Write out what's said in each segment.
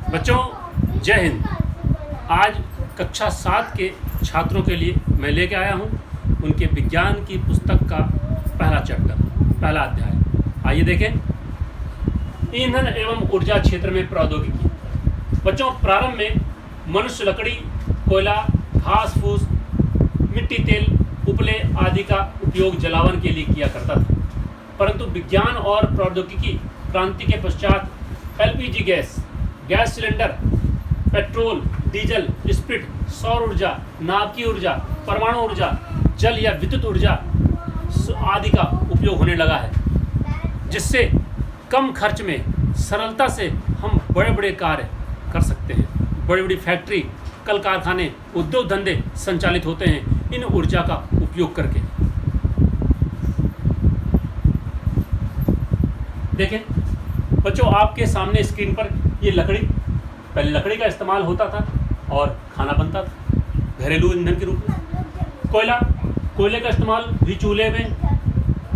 बच्चों, जय हिंद। आज कक्षा 7 के छात्रों के लिए मैं लेके आया हूँ उनके विज्ञान की पुस्तक का पहला चैप्टर, पहला अध्याय। आइए देखें, ईंधन एवं ऊर्जा क्षेत्र में प्रौद्योगिकी। बच्चों, प्रारंभ में मनुष्य लकड़ी, कोयला, घास फूस, मिट्टी तेल, उपले आदि का उपयोग जलावन के लिए किया करता था, परंतु विज्ञान और प्रौद्योगिकी क्रांति के पश्चात LPG gas cylinder, petrol, diesel, spirit, सौर ऊर्जा, नाभिकीय ऊर्जा, परमाणु ऊर्जा, जल या विद्युत ऊर्जा आदि का उपयोग होने लगा है, जिससे कम खर्च में सरलता से हम बड़े बड़े कार्य कर सकते हैं। बड़ी बड़ी फैक्ट्री, कल कारखाने, उद्योग धंधे संचालित होते हैं इन ऊर्जा का उपयोग करके। देखें बच्चों, आपके सामने स्क्रीन पर ये लकड़ी, पहले लकड़ी का इस्तेमाल होता था और खाना बनता था घरेलू ईंधन के रूप में। कोयले का इस्तेमाल भी चूल्हे में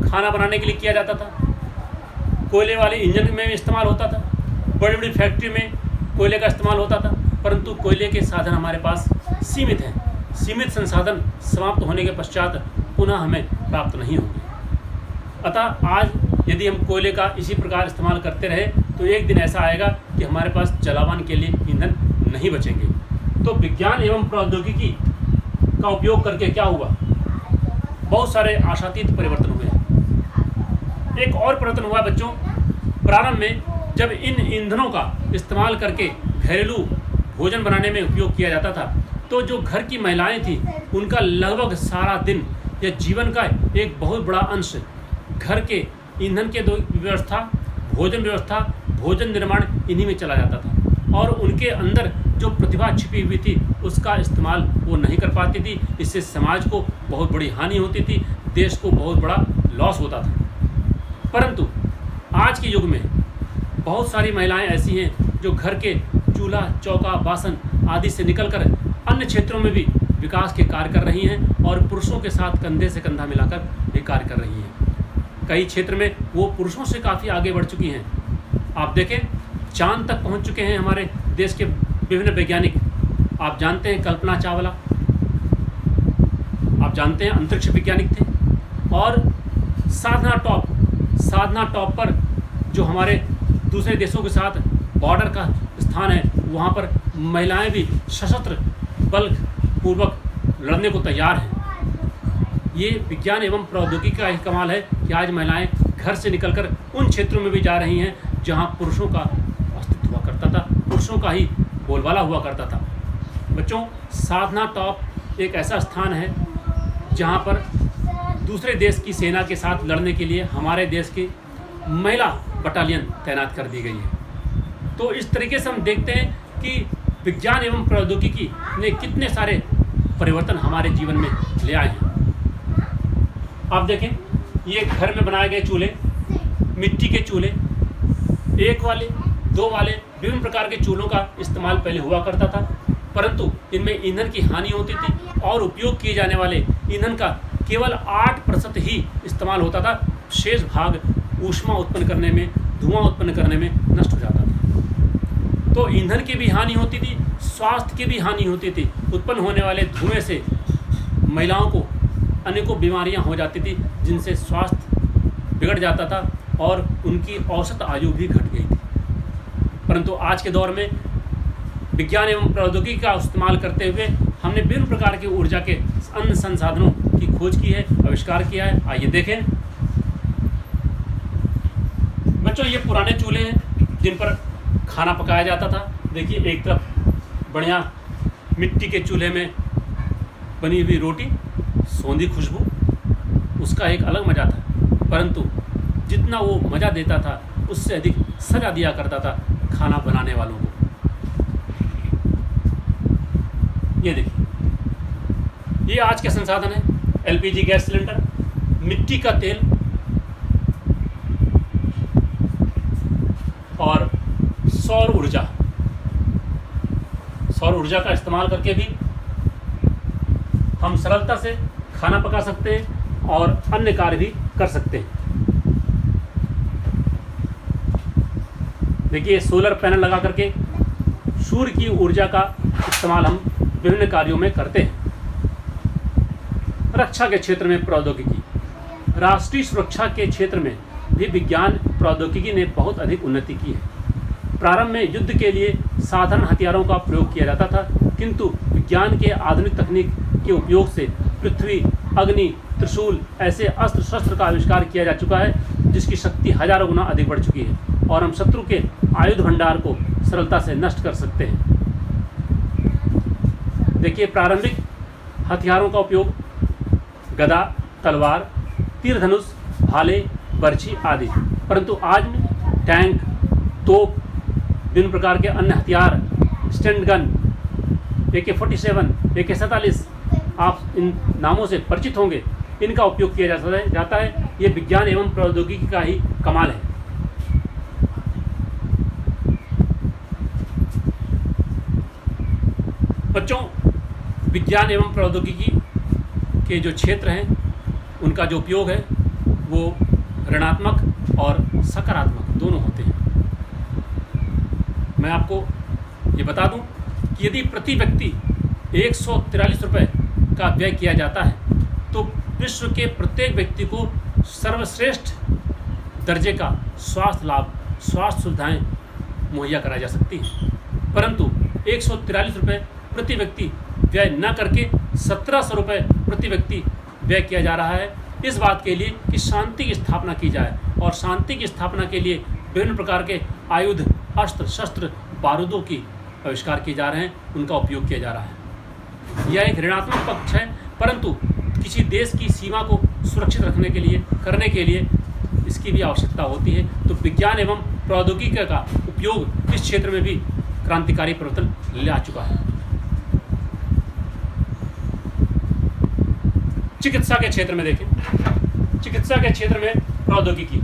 खाना बनाने के लिए किया जाता था। कोयले वाले इंजन में इस्तेमाल होता था। बड़ी बड़ी फैक्ट्री में कोयले का इस्तेमाल होता था, परंतु कोयले के साधन हमारे पास सीमित हैं। सीमित संसाधन समाप्त होने के पश्चात पुनः हमें प्राप्त नहीं होंगे। अतः आज यदि हम कोयले का इसी प्रकार इस्तेमाल करते रहे तो एक दिन ऐसा आएगा कि हमारे पास जलावन के लिए ईंधन नहीं बचेंगे। तो विज्ञान एवं प्रौद्योगिकी का उपयोग करके क्या हुआ, बहुत सारे आशातीत परिवर्तन हुए हैं। एक और परिवर्तन हुआ बच्चों, प्रारंभ में जब इन ईंधनों का इस्तेमाल करके घरेलू भोजन बनाने में उपयोग किया जाता था, तो जो घर की महिलाएं थीं उनका लगभग सारा दिन या जीवन का एक बहुत बड़ा अंश घर के ईंधन के व्यवस्था, भोजन निर्माण इन्हीं में चला जाता था, और उनके अंदर जो प्रतिभा छिपी हुई थी उसका इस्तेमाल वो नहीं कर पाती थी। इससे समाज को बहुत बड़ी हानि होती थी, देश को बहुत बड़ा लॉस होता था। परंतु आज के युग में बहुत सारी महिलाएं ऐसी हैं जो घर के चूल्हा, चौका, बासन आदि से निकलकर अन्य क्षेत्रों में भी विकास के कार्य कर रही हैं और पुरुषों के साथ कंधे से कंधा मिलाकर भी कार्य कर रही हैं। कई क्षेत्र में वो पुरुषों से काफ़ी आगे बढ़ चुकी हैं। आप देखें, चांद तक पहुंच चुके हैं हमारे देश के विभिन्न वैज्ञानिक। आप जानते हैं कल्पना चावला, आप जानते हैं अंतरिक्ष वैज्ञानिक थे। और साधना टॉप पर जो हमारे दूसरे देशों के साथ बॉर्डर का स्थान है, वहाँ पर महिलाएं भी सशस्त्र बल पूर्वक लड़ने को तैयार हैं। ये विज्ञान एवं प्रौद्योगिकी का ही कमाल है कि आज महिलाएं घर से निकलकर उन क्षेत्रों में भी जा रही हैं जहां पुरुषों का अस्तित्व हुआ करता था, पुरुषों का ही बोलबाला हुआ करता था। बच्चों, साधना टॉप एक ऐसा स्थान है जहां पर दूसरे देश की सेना के साथ लड़ने के लिए हमारे देश की महिला बटालियन तैनात कर दी गई है। तो इस तरीके से हम देखते हैं कि विज्ञान एवं प्रौद्योगिकी ने कितने सारे परिवर्तन हमारे जीवन में ले आए हैं। आप देखें, ये घर में बनाए गए चूल्हे, मिट्टी के चूल्हे, 1 वाले, 2 वाले, विभिन्न प्रकार के चूल्हों का इस्तेमाल पहले हुआ करता था, परंतु इनमें ईंधन की हानि होती थी और उपयोग किए जाने वाले ईंधन का केवल 8% ही इस्तेमाल होता था। शेष भाग ऊष्मा उत्पन्न करने में, धुआं उत्पन्न करने में नष्ट हो जाता था। तो ईंधन की भी हानि होती थी, स्वास्थ्य की भी हानि होती थी। उत्पन्न होने वाले धुएं से महिलाओं को अनेकों बीमारियां हो जाती थी, जिनसे स्वास्थ्य बिगड़ जाता था और उनकी औसत आयु भी घट गई थी। परंतु आज के दौर में विज्ञान एवं प्रौद्योगिकी का इस्तेमाल करते हुए हमने विभिन्न प्रकार की ऊर्जा के अन्य संसाधनों की खोज की है, आविष्कार किया है। आइए देखें बच्चों, ये पुराने चूल्हे हैं जिन पर खाना पकाया जाता था। देखिए, एक तरफ बढ़िया मिट्टी के चूल्हे में बनी हुई रोटी, सौंधी खुशबू, उसका एक अलग मज़ा था, परंतु जितना वो मज़ा देता था उससे अधिक सजा दिया करता था खाना बनाने वालों को। ये देखिए, ये आज के संसाधन है। एलपीजी गैस सिलेंडर, मिट्टी का तेल और सौर ऊर्जा का इस्तेमाल करके भी हम सरलता से खाना पका सकते हैं और अन्य कार्य भी कर सकते हैं। देखिए, सोलर पैनल लगा करके सूर्य की ऊर्जा का इस्तेमाल हम विभिन्न कार्यों में करते हैं। रक्षा के क्षेत्र में प्रौद्योगिकी, राष्ट्रीय सुरक्षा के क्षेत्र में भी विज्ञान प्रौद्योगिकी ने बहुत अधिक उन्नति की है। प्रारंभ में युद्ध के लिए साधारण हथियारों का प्रयोग किया जाता था, किंतु विज्ञान के आधुनिक तकनीक के उपयोग से पृथ्वी, अग्नि, त्रिशूल ऐसे अस्त्र शस्त्र का आविष्कार किया जा चुका है जिसकी शक्ति हजारों गुना अधिक बढ़ चुकी है और हम शत्रु के आयुध भंडार को सरलता से नष्ट कर सकते हैं। देखिए, प्रारंभिक हथियारों का उपयोग गदा, तलवार, तीर धनुष, भाले, बर्छी आदि, परंतु आज में टैंक, तोप, विभिन्न प्रकार के अन्य हथियार, स्टैंड गन, AK-47, AK-47 आप इन नामों से परिचित होंगे, इनका उपयोग किया जाता है। ये विज्ञान एवं प्रौद्योगिकी का ही कमाल है। बच्चों, विज्ञान एवं प्रौद्योगिकी के जो क्षेत्र हैं उनका जो उपयोग है वो ऋणात्मक और सकारात्मक दोनों होते हैं। मैं आपको ये बता दूं कि यदि प्रति व्यक्ति 143 रुपये का व्यय किया जाता है तो विश्व के प्रत्येक व्यक्ति को सर्वश्रेष्ठ दर्जे का स्वास्थ्य लाभ, स्वास्थ्य सुविधाएं मुहैया कराई जा सकती हैं, परंतु 143 रुपये प्रति व्यक्ति व्यय न करके 1700 रुपये प्रति व्यक्ति व्यय किया जा रहा है इस बात के लिए कि शांति की स्थापना की जाए, और शांति की स्थापना के लिए विभिन्न प्रकार के आयुध, अस्त्र शस्त्र, बारूदों की आविष्कार किए जा रहे हैं, उनका उपयोग किया जा रहा है। यह एक ऋणात्मक पक्ष है, परंतु किसी देश की सीमा को सुरक्षित करने के लिए इसकी भी आवश्यकता होती है। तो विज्ञान एवं प्रौद्योगिकी का उपयोग इस क्षेत्र में भी क्रांतिकारी परिवर्तन ले आ चुका है। चिकित्सा के क्षेत्र में देखें, चिकित्सा के क्षेत्र में प्रौद्योगिकी,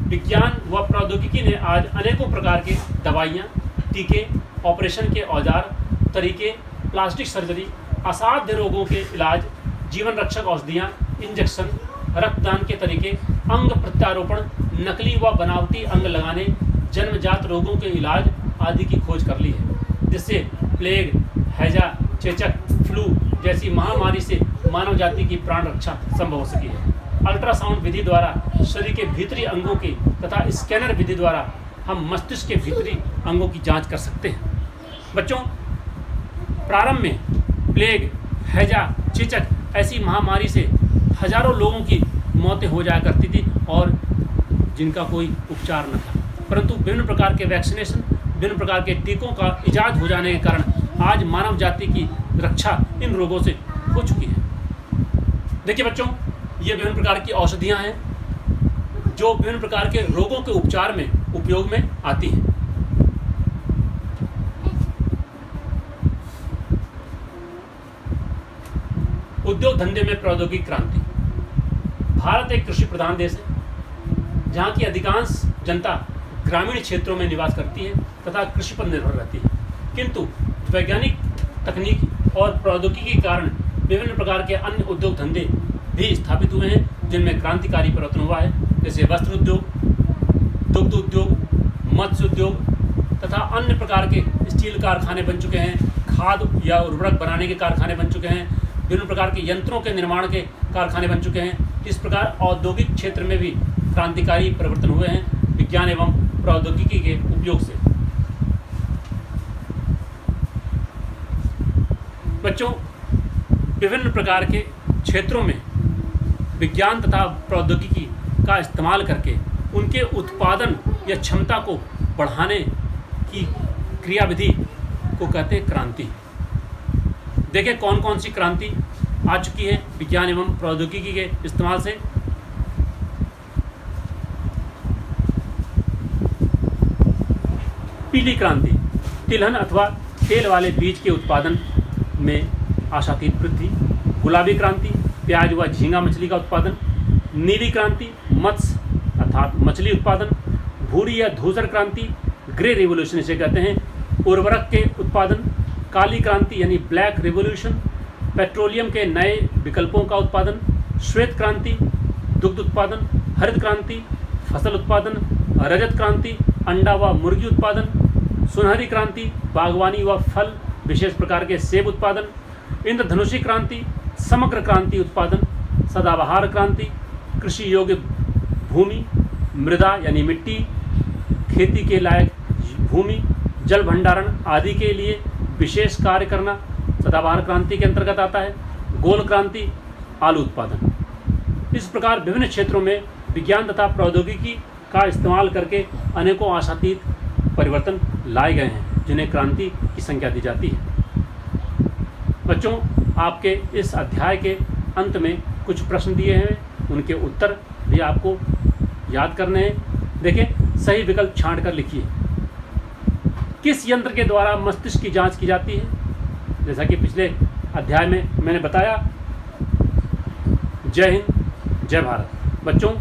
विज्ञान व प्रौद्योगिकी ने आज अनेकों प्रकार के दवाइयाँ, टीके, ऑपरेशन के औजार, तरीके, प्लास्टिक सर्जरी, असाध्य रोगों के इलाज, जीवन रक्षक औषधियाँ, इंजेक्शन, रक्तदान के तरीके, अंग प्रत्यारोपण, नकली व बनावटी अंग लगाने, जन्मजात रोगों के इलाज आदि की खोज कर ली है, जिससे प्लेग, हैजा, चेचक, फ्लू जैसी महामारी से मानव जाति की प्राण रक्षा संभव हो सकी है। अल्ट्रासाउंड विधि द्वारा शरीर के भीतरी अंगों की तथा स्कैनर विधि द्वारा हम मस्तिष्क के भीतरी अंगों की जांच कर सकते हैं। बच्चों, प्रारंभ में प्लेग, हैजा, चेचक ऐसी महामारी से हजारों लोगों की मौतें हो जाया करती थी और जिनका कोई उपचार न था, परंतु विभिन्न प्रकार के वैक्सीनेशन, विभिन्न प्रकार के टीकों का इजाद हो जाने के कारण आज मानव जाति की रक्षा इन रोगों से हो चुकी है। देखिए बच्चों, ये विभिन्न प्रकार की औषधियाँ हैं जो विभिन्न प्रकार के रोगों के उपचार में उपयोग में आती हैं। उद्योग धंधे में प्रौद्योगिकी क्रांति। भारत एक कृषि प्रधान देश है जहाँ की अधिकांश जनता ग्रामीण क्षेत्रों में निवास करती है तथा कृषि पर निर्भर रहती है, किंतु वैज्ञानिक तकनीक और प्रौद्योगिकी के कारण विभिन्न प्रकार के अन्य उद्योग धंधे भी स्थापित हुए हैं जिनमें क्रांतिकारी परिवर्तन हुआ है, जैसे वस्त्र उद्योग, दुग्ध उद्योग, मत्स्य उद्योग तथा अन्य प्रकार के स्टील कारखाने बन चुके हैं, खाद या उर्वरक बनाने के कारखाने बन चुके हैं, विभिन्न प्रकार के यंत्रों के निर्माण के कारखाने बन चुके हैं। इस प्रकार औद्योगिक क्षेत्र में भी क्रांतिकारी परिवर्तन हुए हैं विज्ञान एवं प्रौद्योगिकी के उपयोग से। बच्चों, विभिन्न प्रकार के क्षेत्रों में विज्ञान तथा प्रौद्योगिकी का इस्तेमाल करके उनके उत्पादन या क्षमता को बढ़ाने की क्रियाविधि को कहते हैं क्रांति। देखें कौन कौन सी क्रांति आ चुकी है विज्ञान एवं प्रौद्योगिकी के इस्तेमाल से। पीली क्रांति, तिलहन अथवा तेल वाले बीज के उत्पादन में आशातीत वृद्धि। गुलाबी क्रांति, प्याज व झींगा मछली का उत्पादन। नीली क्रांति, मत्स्य अर्थात मछली उत्पादन। भूरी या धूसर क्रांति, ग्रे रिवोल्यूशन इसे कहते हैं, उर्वरक के उत्पादन। काली क्रांति यानी ब्लैक रिवोल्यूशन, पेट्रोलियम के नए विकल्पों का उत्पादन। श्वेत क्रांति, दुग्ध उत्पादन। हरित क्रांति, फसल उत्पादन। रजत क्रांति, अंडा व मुर्गी उत्पादन। सुनहरी क्रांति बागवानी व फल विशेष प्रकार के सेब उत्पादन, इंद्रधनुषी क्रांति समग्र क्रांति उत्पादन, सदाबहार क्रांति कृषि योग्य भूमि, मृदा यानी मिट्टी, खेती के लायक भूमि, जल भंडारण आदि के लिए विशेष कार्य करना सदाबहार क्रांति के अंतर्गत आता है। गोल क्रांति आलू उत्पादन। इस प्रकार विभिन्न क्षेत्रों में विज्ञान तथा प्रौद्योगिकी का इस्तेमाल करके अनेकों आशातीत परिवर्तन लाए गए हैं, जिन्हें क्रांति की संज्ञा दी जाती है। बच्चों, आपके इस अध्याय के अंत में कुछ प्रश्न दिए हैं, उनके उत्तर भी आपको याद करने हैं। देखें, सही विकल्प छांट कर लिखिए। किस यंत्र के द्वारा मस्तिष्क की जांच की जाती है? जैसा कि पिछले अध्याय में मैंने बताया। जय हिंद, जय भारत। बच्चों,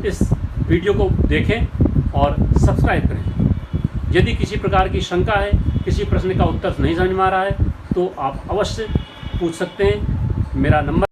इस वीडियो को देखें और सब्सक्राइब करें। यदि किसी प्रकार की शंका है, किसी प्रश्न का उत्तर नहीं समझ में आ रहा है, तो आप अवश्य पूछ सकते हैं। मेरा नंबर